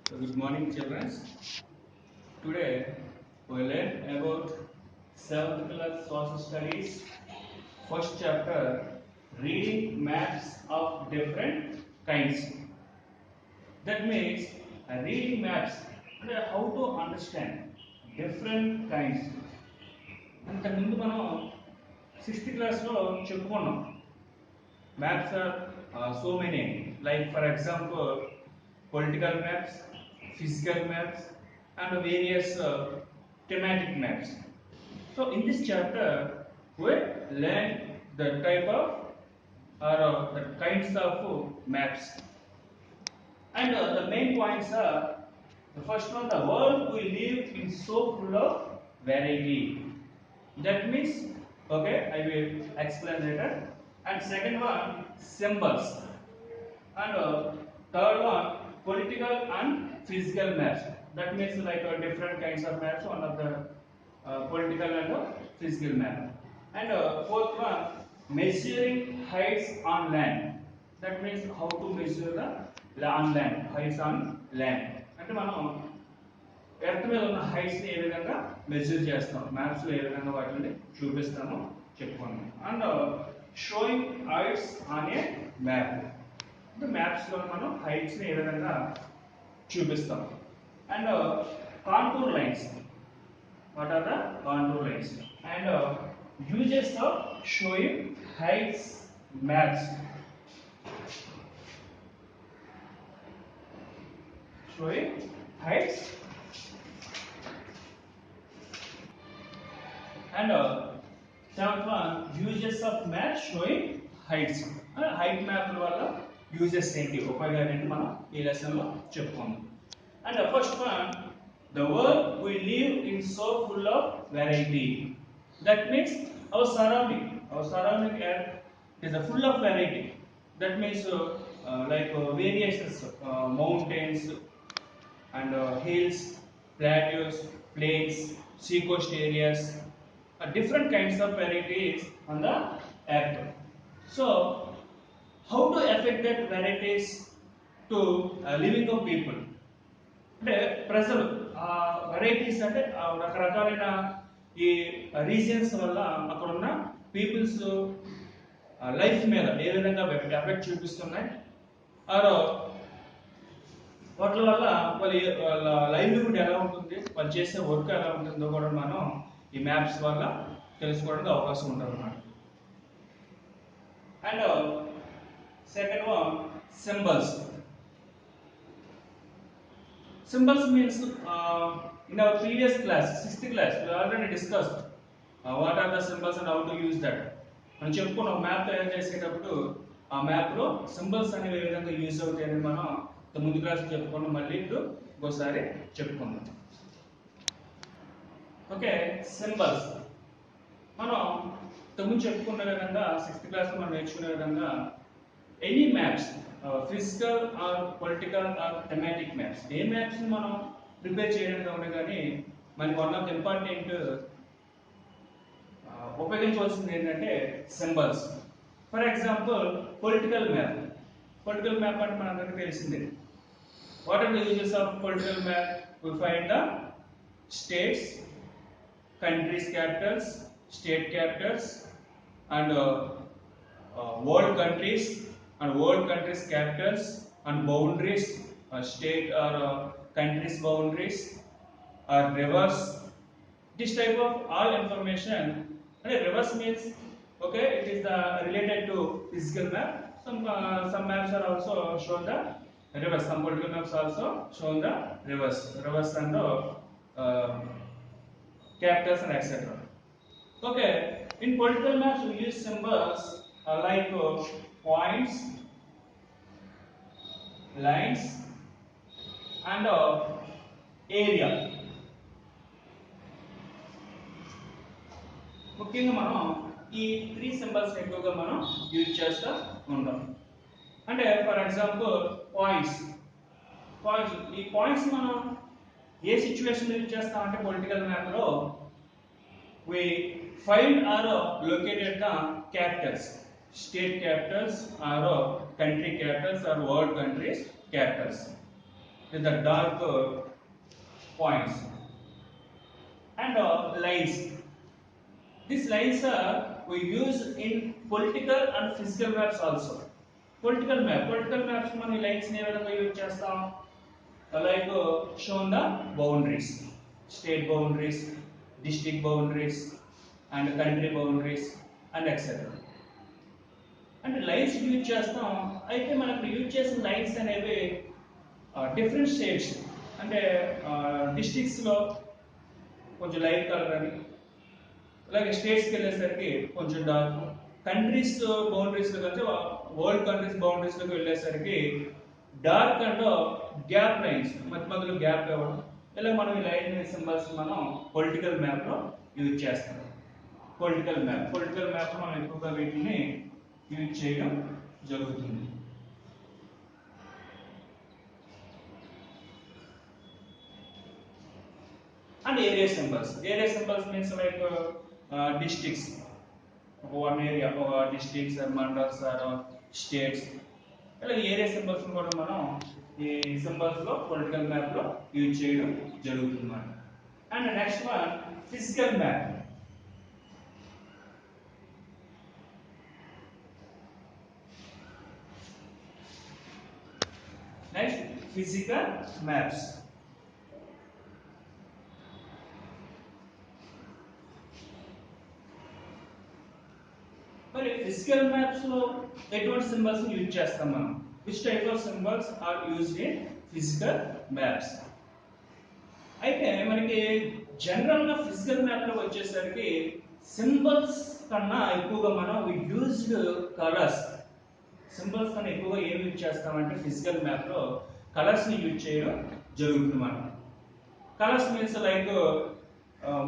So good morning, children. Today we learn about 7th class social studies, first chapter, reading maps of different kinds. That means reading maps and how to understand different kinds. అంతకు ముందు మనం 6th క్లాస్లో చెప్పుకున్నాం. Maps are so many, like for example, political maps, physical maps, and various thematic maps. So in this chapter, we learn the type of or the kinds of maps, and the main points are the first one: the world we live in so full of variety. That means, okay, I will explain later. And second one, symbols. And third one, political and physical maps. That means like different kinds of maps. One of the political and physical map. And fourth one, measuring heights on land. That means how to measure the on land, heights on land. అంటే మనం earth మీద ఉన్న heights ని ఏ విధంగా measure చేస్తాం, maps లో ఏ విధంగా వాటిని చూపిస్తామో చెప్పుకున్నాం. And showing heights on a map. అంటే మ్యాప్స్ లో మనం హైట్స్ ని ఏ విధంగా చూపిస్తాం. And contour lines. What are the contour lines? And uses of showing heights maps. Showing heights and seventh one, uses of map showing heights. Height map వల్ల uses ఏంటి, ఉపయోగాలు ఏంటి మనం ఈ లెసన్ లో చెప్పుకుందాం. And first one, the world we live in so full of variety. That means our surrounding earth is a full of variety. That means like variations, mountains and hills, plateaus, plains, seacoast areas, different kinds of varieties on the earth. So, how to affect that varieties to living of people? అంటే ప్రజలు varieties అంటే రకరకాలైన ఈ reasons వల్ల అక్కడ ఉన్న people's life మీద ఏ విధంగా ఎఫెక్ట్ చూపిస్తున్నాయి, ఆర్ వాటి వల్ల వాళ్ళ లైవ్లీహుడ్ ఎలా ఉంటుంది, వాళ్ళు చేసే వర్క్ ఎలా ఉంటుందో కూడా మనం ఈ మ్యాప్స్ వల్ల తెలుసుకోవడానికి అవకాశం ఉంటుంది అన్నమాట. And second one, symbols. Symbols means in our previous class, 6th class, we already discussed what are the symbols and how to use that. మనం చెప్పుకున్నాం మ్యాప్ తయారు చేసేటప్పుడు ఆ మ్యాప్ లో సింబల్స్ అనేవి ఏ విధంగా యూజ్ అవుతాయని మనం ముందు క్లాస్ చెప్పుకున్నాం. మళ్ళీ ఇప్పుడు ఇంకోసారి చెప్పుకుందాం. ఓకే, సింబల్స్ మనం ముందు చెప్పుకున్న విధంగా 6th క్లాస్ లో మనం నేర్చుకునే విధంగా any maps, physical or political or thematic maps, ఏ మ్యాప్స్ ని మనం ప్రిపేర్ చేయడానికి అవునా కానీ మనకి వన్ ఆఫ్ ద ఇంపార్టెంట్ ఉపయోగించవలసింది ఏంటంటే symbols. For example political map. Political map అంటే మనందరికీ తెలిసిందే. What are the uses of political map? We find the states, countries' capitals, state capitals, and world countries and world countries' capitals and boundaries, state or countries' boundaries, or rivers. This type of all information. And rivers means, okay, it is related to physical map. Some maps are also shown the rivers. Some political maps also show the rivers and the capitals and etc. Okay, in political maps we use symbols like points, lines, and area. ముఖ్యంగా మనం ఈ 3 symbols ఎక్కువగా మనం use చేస్తూ ఉంటాం. అంటే for example points. ఈ points మనం ఏ సిచ్యువేషన్ యూజ్ చేస్తామంటే పొలిటికల్ మ్యాప్ లో we find or located the capitals, state capitals or country capitals or world countries capitals. with the dark points and lines. These lines are we use in political and physical maps also. Political maps మనం lines ని ఏ విధంగా use చేస్తాం? Like shown the boundaries, state boundaries, district boundaries, and country boundaries, and etc. అంటే lines use చేస్తాం. అయితే మనకు use చేసిన లైన్స్ అనేవి డిఫరెంట్ స్టేట్స్ అంటే డిస్ట్రిక్ట్స్లో కొంచెం లైట్ కలర్ అని, అలాగే స్టేట్స్కి వెళ్ళేసరికి కొంచెం డార్క్, కంట్రీస్ బౌండరీస్లో కంటే వరల్డ్ కంట్రీస్ బౌండరీస్లోకి వెళ్ళేసరికి డార్క్ అండ్ గ్యాప్ లైన్స్ మధ్య మధ్యలో గ్యాప్ ఇవ్వడం. ఇలా మనం ఈ లైన్ సింబల్స్ మనం పొలిటికల్ మ్యాప్లో యూజ్ చేస్తాం. పొలిటికల్ మ్యాప్ మనం ఎక్కువగా వీటిని యూజ్ చేయడం జరుగుతుంది. And area symbols means like districts, one area or districts or mandals or states. ఇలా ఏరియా సింబల్స్ కూడా మనం ఈ సింబల్స్ లో పొలిటికల్ మ్యాప్ లో యూజ్ చేయడం జరుగుతుంది. And next one physical map. Next physical maps. మరి ఫిజికల్ మ్యాప్స్ లో ఎటువంటి సింబల్స్ యూజ్ చేస్తాం మనం? Which type of symbols are used in physical maps? అయితే మనకి జనరల్ గా ఫిజికల్ మ్యాప్ లో వచ్చేసరికి సింబల్స్ కన్నా ఎక్కువగా మనం యూజ్డ్ కలర్స్. సింబల్స్ కన్నా ఎక్కువగా ఏం యూజ్ చేస్తామంటే ఫిజికల్ మ్యాప్ లో కలర్స్ ని యూజ్ చేయడం జరుగుతుంది మనం. Colours means like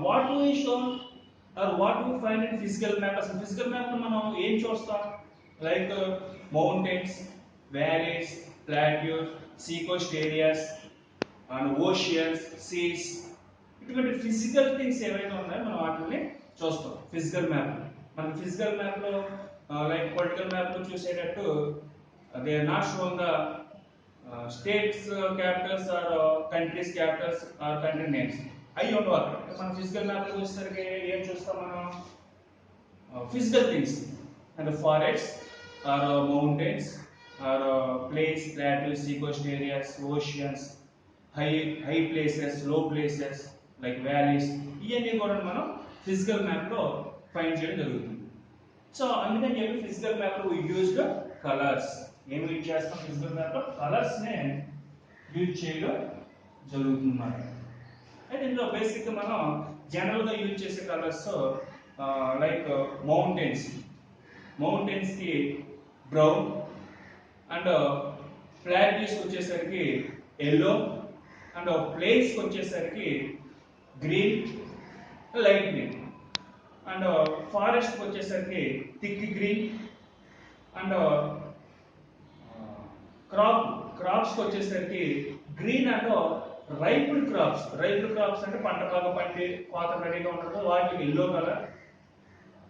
what we show or what we find in physical map. As physical map లో మనం ఏం చూస్తాం? Like mountains, valleys, plateaus, sea coast areas and oceans, seas. ఇటువంటి ఫిజికల్ థింగ్స్ ఏవైతే ఉన్నాయో మనం వాటిని చూస్తాం ఫిజికల్ మ్యాప్. మనకి ఫిజికల్ మ్యాప్ లో లైక్ పొలిటికల్ మ్యాప్ లో చూసేటట్టు they are not shown the states capitals or countries capitals or country names. అయ్యి ఉండవు అక్కడ. మన ఫిజికల్ మ్యాప్ లో చూసేసరికి ఏం చూస్తాం మనం? Physical things and forest or mountains or place, plateaus, sea coast areas, oceans, high places, low places like valleys, ఇవన్నీ కూడా మనం ఫిజికల్ మ్యాప్ లో ఫైండ్ చేయడం జరుగుతుంది. సో అందుకని చెప్పి ఫిజికల్ మ్యాప్ లో యూజ్డ్ కలర్స్. ఏమి యూజ్ చేస్తాం ఫిజికల్ మ్యాప్ లో? కలర్స్ నే యూజ్ చేయడం జరుగుతుంది అన్నమాట. అయితే ఇందులో బేసిక్ మనం జనరల్ గా యూజ్ చేసే కలర్స్ లైక్ మౌంటైన్స్ కి బ్రౌన్ అండ్ ప్లాట్యూస్ వచ్చేసరికి ఎల్లో అండ్ ప్లేన్స్ వచ్చేసరికి green, light green and forest వచ్చేసరికి థిక్ గ్రీన్ అండ్ క్రాప్స్ వచ్చేసరికి గ్రీన్ అండ్ రైపుడ్ క్రాప్స్ అంటే పంట బాగా పండి కోత రెడీగా ఉండదు వాటికి ఎల్లో కలర్.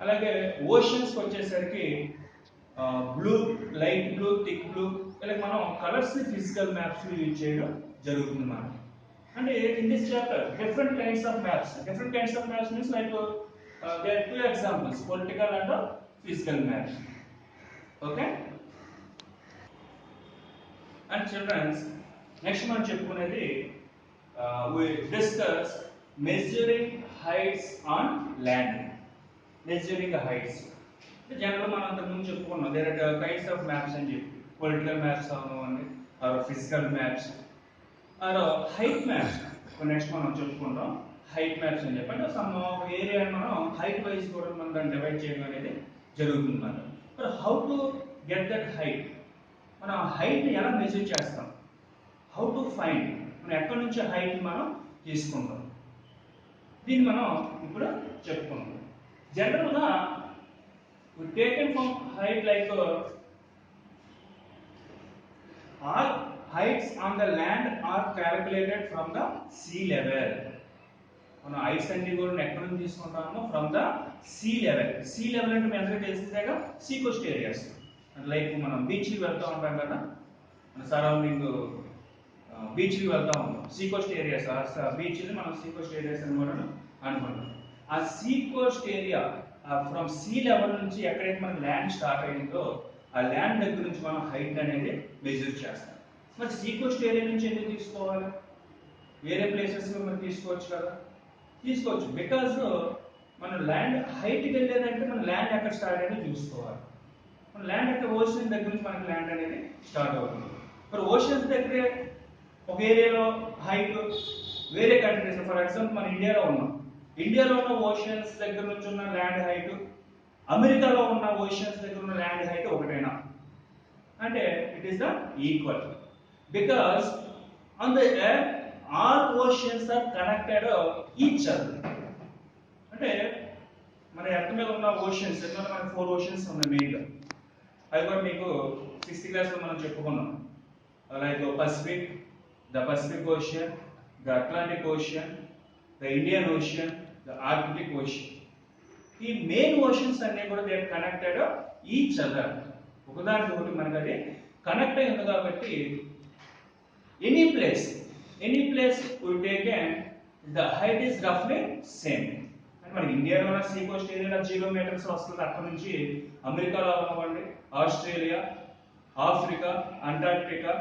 అలాగే ఓషన్స్ వచ్చేసరికి blue, light blue, thick blue. ఇలా మనం కలర్స్ ని ఫిజికల్ మ్యాప్స్ యూజ్ చేయడం జరుగుతుంది మనం. అంటే in this chapter different kinds of maps means like there are 2 examples, political and physical maps. Okay. And childrens next మనం చెప్పుకునేది we discuss measuring heights on land. Measuring heights. Generally మనం అంతకు ముందు చెప్పుకున్నాం there are kinds of maps అని చెప్పి, political maps అవనివ్వండి or physical maps or height maps. Next మనం చెప్పుకుంటాం హైట్ మ్యాప్స్ అని చెప్పి. అంటే సమ్ ఏరియాని మనం హైట్ వైజ్ కూడా మనం దాన్ని డివైడ్ చేయడం అనేది జరుగుతుంది అన్నమాట. మరి how to get that height? మనం హైట్ని ఎలా మెజర్ చేస్తాం? How to find? మనం ఎక్కడి నుంచి హైట్ మనం తీసుకుంటాం? దీన్ని మనం ఇప్పుడు చెప్పుకుంటాం. జనరల్గా taken from height like all heights on the land or calculated from the sea level. మనం హైట్స్ అన్ని కూడా ఎక్కడి నుంచి తీసుకుంటామో from the sea level. Sea level అంటే మీ అందరికీ తెలిసిందేగా, సీ కోస్ట్ ఏరియాస్. లైక్ మనం బీచ్కి వెళ్తూ ఉంటాం కదా, మన సరౌండింగ్ బీచ్కి వెళ్తా ఉంటాం. సీ కోస్ట్ ఏరియాస్, బీచ్ని మనం సీ కోస్ట్ ఏరియాస్ అని కూడా అనుకుంటాం. ఆ sea coast area from sea level నుంచి ఎక్కడైతే మనకి ల్యాండ్ స్టార్ట్ అయ్యిందో ఆ ల్యాండ్ దగ్గర నుంచి మనం హైట్ అనేది మెజర్ చేస్తాం. మరి సీ కోస్ట్ ఏరియా నుంచి ఎందుకు తీసుకోవాలి? వేరే ప్లేసెస్లో మనం తీసుకోవచ్చు కదా. తీసుకోవచ్చు, బికాజ్ మన ల్యాండ్ హైట్కి వెళ్ళేదంటే మన ల్యాండ్ ఎక్కడ స్టార్ట్ అయ్యిందో చూసుకోవాలి. మన ల్యాండ్ ఎక్కడ ఓషన్ దగ్గర నుంచి మనకి ల్యాండ్ అనేది స్టార్ట్ అవుతుంది. మరి ఓషన్స్ దగ్గరే ఒక ఏరియాలో హైట్ వేరే కంట్రీస్, ఫర్ ఎగ్జాంపుల్ మన ఇండియాలో ఉన్నాం, ఇండియాలో ఉన్న ఓషన్స్ దగ్గర నుంచి ఉన్న ల్యాండ్ హైట్ అమెరికాలో ఉన్న ఓషన్స్ దగ్గర ఉన్న ల్యాండ్ హైట్ ఒకటేనా అంటే it is the equal, because on the earth all oceans are connected each other. అంటే మన ఎర్త్ మీద ఉన్న ఓషన్స్ ఎందుకంటే మనకి 4 ఓషన్స్ ఉన్నాయి మెయిన్గా. అది కూడా మీకు 6th క్లాస్లో మనం చెప్పుకున్నాం. Like Pacific, the Pacific Ocean, the Atlantic Ocean, the Indian Ocean, the Arctic Ocean. ఈ మెయిన్ ఓషన్స్ అన్ని కూడా they are connected each other. ఒకదానికి ఒకటి మనకి అది కనెక్ట్ అయి ఉంది కాబట్టి any place we taken the height is roughly same. అంటే మనకి ఇండియాలో ఉన్న సీ కోస్ట్ ఏరియాలో 0 మీటర్స్ వస్తుంది. అక్కడ నుంచి అమెరికాలో ఉన్నవండి, ఆస్ట్రేలియా, ఆఫ్రికా, అంటార్క్టికా,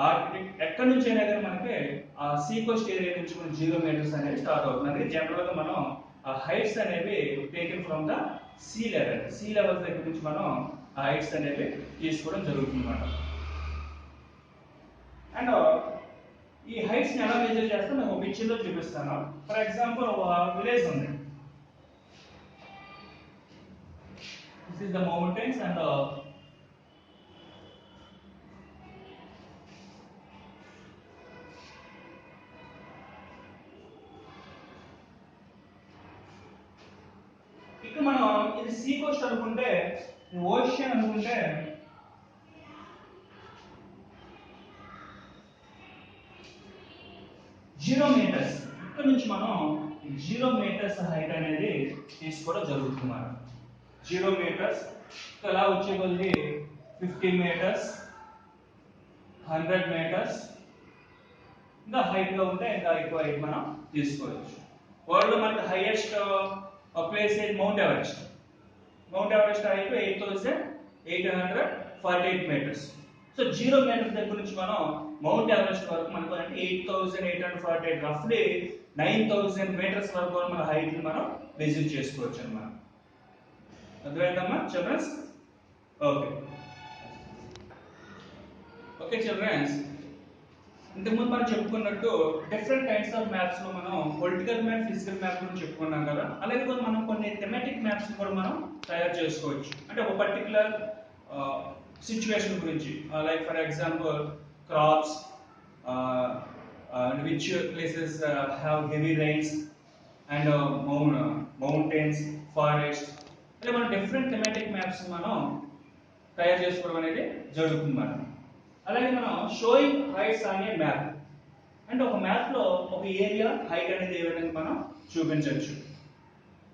ఆర్కిటిక్, ఎక్కడి నుంచి అయినా కానీ మనకి ఆ సీ కోస్ట్ ఏరియా నుంచి మనం 0 మీటర్స్ అనేది స్టార్ట్ అవుతుంది. అందుకే జనరల్గా మనం ఆ హైట్స్ అనేవి taken from the sea level దగ్గర నుంచి మనం ఆ హైట్స్ అనేవి తీసుకోవడం జరుగుతుంది అన్నమాట. అండ్ ఈ హైట్స్ ని ఎలా మెజర్ చేస్తాం నేను ఒక పిక్చర్ లో చూపిస్తాను. ఫర్ ఎగ్జాంపుల్ ఒక విలేజ్ ఉంది. This is the mountains and ఇక్కడ మనం ఇది సీ కోస్ట్ అనుకుంటే, ఓషన్ అనుకుంటే 0 మీటర్స్. ఇక్కడ నుంచి మనం 0 మీటర్స్ హైట్ అనేది తీసుకోవడం జరుగుతుంది. 0 మీటర్స్ ఇలా వచ్చే కొద్ది 50 మీటర్స్, 100 మీటర్స్, ఇంకా హైట్ గా ఉంటే ఇంకా ఎక్కువ హైట్ మనం తీసుకోవచ్చు. వరల్డ్ మనకి highest place is Mount Everest. Mount Everest height 8848 metres. So 0 metres దగ్గర నుంచి మనం మౌంట్ ఎవరెస్ట్ వరకు మనకు అంటే 8848, రఫ్లీ 9000 మీటర్స్ వరకు మన హైట్ ని మనం మెజర్ చేసుకోవచ్చు అన్నమాట. అర్థమైందమ్మా చిల్డ్రన్స్? ఓకే చిల్డ్రన్స్, ఇంతకుముందు మనం చెప్పుకున్నట్టు డిఫరెంట్ కైండ్స్ ఆఫ్ మ్యాప్స్ లో మనం పొలిటికల్ మ్యాప్, ఫిజికల్ మ్యాప్ గురించి చెప్పుకున్నాం కదా. అలాగే మనం కొన్ని థెమాటిక్ మ్యాప్స్ కూడా మనం తయారు చేసుకోవచ్చు. అంటే ఒక పర్టికులర్ సిచ్యువేషన్ గురించి, like for example crops, which places have heavy rains, and mountains, forests. ఇలా మనం డిఫరెంట్ థెమాటిక్ మ్యాప్స్ మనం తయారు చేసుకోవడం అనేది జరుగుతుంది మనం. అలాగే మనం షోయింగ్ హైట్స్ అనే మ్యాప్ అంటే ఒక మ్యాప్ లో ఒక ఏరియా హైట్ అనేది ఏ విధంగా మనం చూపించవచ్చు.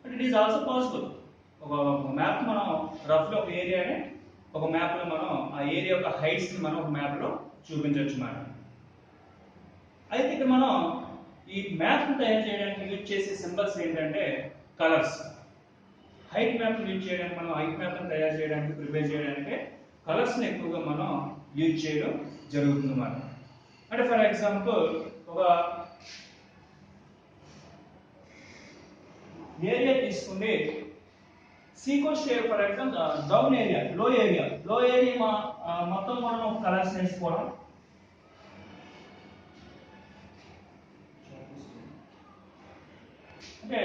But it is also possible. ఒక మ్యాప్ మనం రఫ్ లో ఒక ఏరియాని ఒక మ్యాప్ లో మనం ఆ ఏరియా యొక్క హైట్స్ ని మనం ఒక మ్యాప్ లో చూపించవచ్చు మనం. అయితే ఇక్కడ మనం ఈ మ్యాప్ తయారు చేయడానికి యూజ్ చేసే సింబల్స్ ఏంటంటే కలర్స్. హైట్ మ్యాప్ యూజ్ చేయడానికి, మనం హైట్ మ్యాప్ తయారు చేయడానికి, ప్రిపేర్ చేయడానికి కలర్స్ ని ఎక్కువగా మనం యూజ్ చేయడం జరుగుతుంది మనం. అంటే ఫర్ ఎగ్జాంపుల్ ఒక ఏరియా తీసుకుంటే sea coast for example down area, low area మొత్తం మనం కలర్స్ వేసుకోవడం. అంటే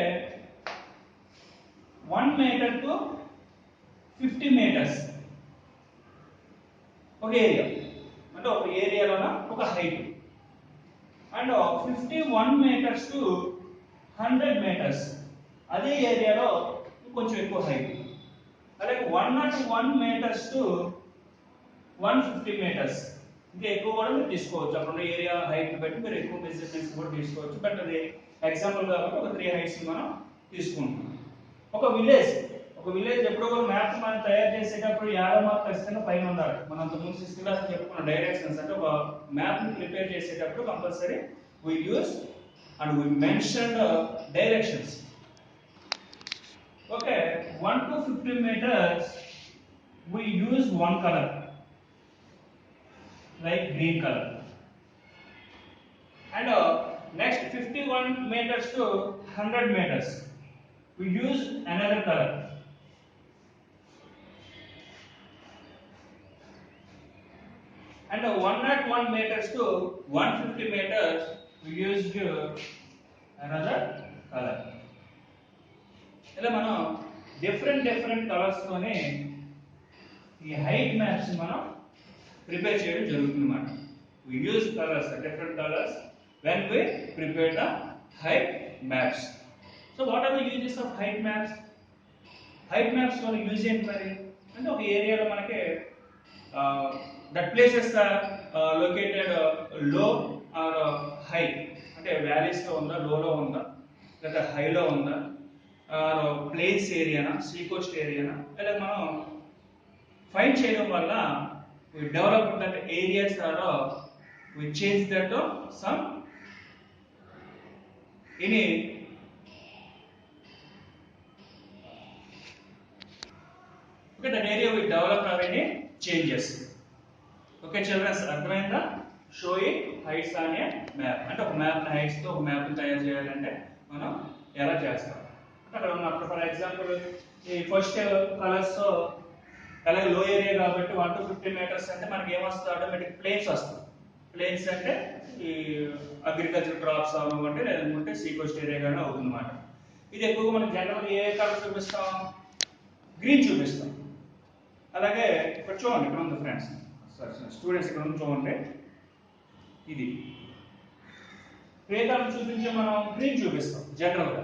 1 మీటర్ టు 50 మీటర్స్ ఒక ఏరియా, అంటే ఒక ఏరియాలో ఒక height. And 51 metres to 100 metres అదే ఏరియాలో కొంచెం ఎక్కువ హైట్. అలాగే 101 మీటర్స్ టు 150 మీటర్స్ ఇంకా ఎక్కువ కూడా మీరు తీసుకోవచ్చు. అక్కడ ఏరియా హైట్ బట్టి మీరు ఎక్కువ మెజర్మెంట్స్ కూడా తీసుకోవచ్చు. బట్ అది ఎగ్జాంపుల్ కాబట్టి ఒక 3 హైట్స్ మనం తీసుకుంటాం. ఒక ఒక విలేజ్ ఎప్పుడో ఒక మ్యాప్ మనం తయారు చేసేటప్పుడు 50 మార్క్ ఖచ్చితంగా పైన ఉండాలి. మనం అంతకుముందు 6th క్లాస్ చెప్పుకున్న డైరెక్షన్స్ అంటే ఒక మ్యాప్ ని ప్రిపేర్ చేసేటప్పుడు compulsory we use and we mentioned directions. Okay, 1 to 50 meters we use one color like green color, and next 51 meters to 100 meters we use another color. And 101 meters to 150 meters we used another color. ఇలా మనం different colours తోనే ఈ height maps మనం prepare చేయడం జరుగుతుంది అన్నమాట. we use colors, different colors when we prepare the height maps. So what are the uses of height maps? height maps లో use ఏంటి మరి అంటే ఒక ఏరియాలో మనకి that places are located low or high, అంటే వ్యాలీస్ లో ఉందా, లో లో ఉందా, లేదా హై లో ఉందా, ప్లేన్స్ ఏరియానా, సీ కోస్ట్ ఏరియానా, లేదా మనం ఫైండ్ చేయడం వల్ల we develop that areas or we change that some any okay, that area we develop any changes. Okay children, అర్థమైందా? Showing heights on a map అంటే ఒక మ్యాప్ హైట్స్ తో ఒక మ్యాప్ ని తయారు చేయాలంటే మనం ఎలా చేస్తాం అక్కడ ఉన్నప్పుడు ఫర్ ఎగ్జాంపుల్ ఈ ఫస్ట్ కలర్స్ అలాగే లో ఏరియా కాబట్టి 1 to 50 మీటర్స్ అంటే మనకి ఏమొస్తుంది ఆటోమేటిక్ ప్లేన్స్ వస్తుంది. ప్లేన్స్ అంటే ఈ అగ్రికల్చర్ క్రాప్స్ అవ్వంటే లేదంటే సీ కోస్ట్ ఏరియా కానీ అవుతుంది అన్నమాట. ఇది ఎక్కువగా మనం జనరల్ ఏ కలర్ చూపిస్తాం, గ్రీన్ చూపిస్తాం. అలాగే ఇక్కడ చూడండి, ఇక్కడ ఉంది ఫ్రెండ్స్, స్టూడెంట్స్ ఇక్కడ ఉంది చూడండి, ఇది ఏ కలర్ చూపించే మనం గ్రీన్ చూపిస్తాం జనరల్ గా.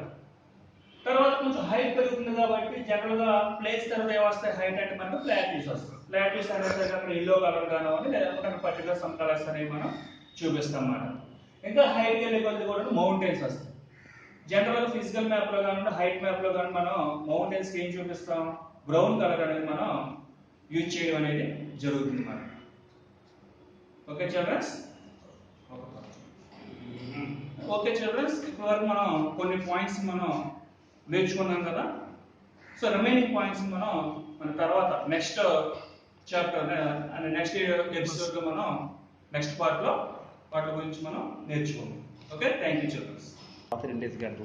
తర్వాత కొంచెం హైట్ పెరుగుతుంది కాబట్టి జనరల్ గా ప్లేస్ తర్వాత ఏమొస్తాయి హైట్ అంటే మనకు ప్లాట్యూస్ వస్తాయి. ప్లాట్యూస్ అనేది అక్కడ ఎల్లో కలర్ కానివ్వండి లేదంటే అక్కడ పర్టికులర్ సమ్ కలర్స్ అనేవి మనం చూపిస్తాం అన్నమాట. ఇంకా హైట్ వెళ్ళే కొద్ది కూడా మౌంటైన్స్ వస్తాయి. జనరల్ గా ఫిజికల్ మ్యాప్ లో కానీ హైట్ మ్యాప్ లో కానీ మనం మౌంటైన్స్ ఏం చూపిస్తాం, బ్రౌన్ కలర్ అనేది మనం యూజ్ చేయడం అనేది జరుగుతుంది మనం. ఓకే చిల్డ్రన్స్, ఓకే చిల్డ్రన్స్, ఇప్పటి వరకు మనం కొన్ని పాయింట్స్ మనం నేర్చుకున్నాం కదా. సో రిమైనింగ్ పాయింట్స్ మనం మన తర్వాత next chapter and next episode లో మనం నెక్స్ట్ పార్ట్ లో వాటి గురించి మనం నేర్చుకుందాం. Okay, thank you children's.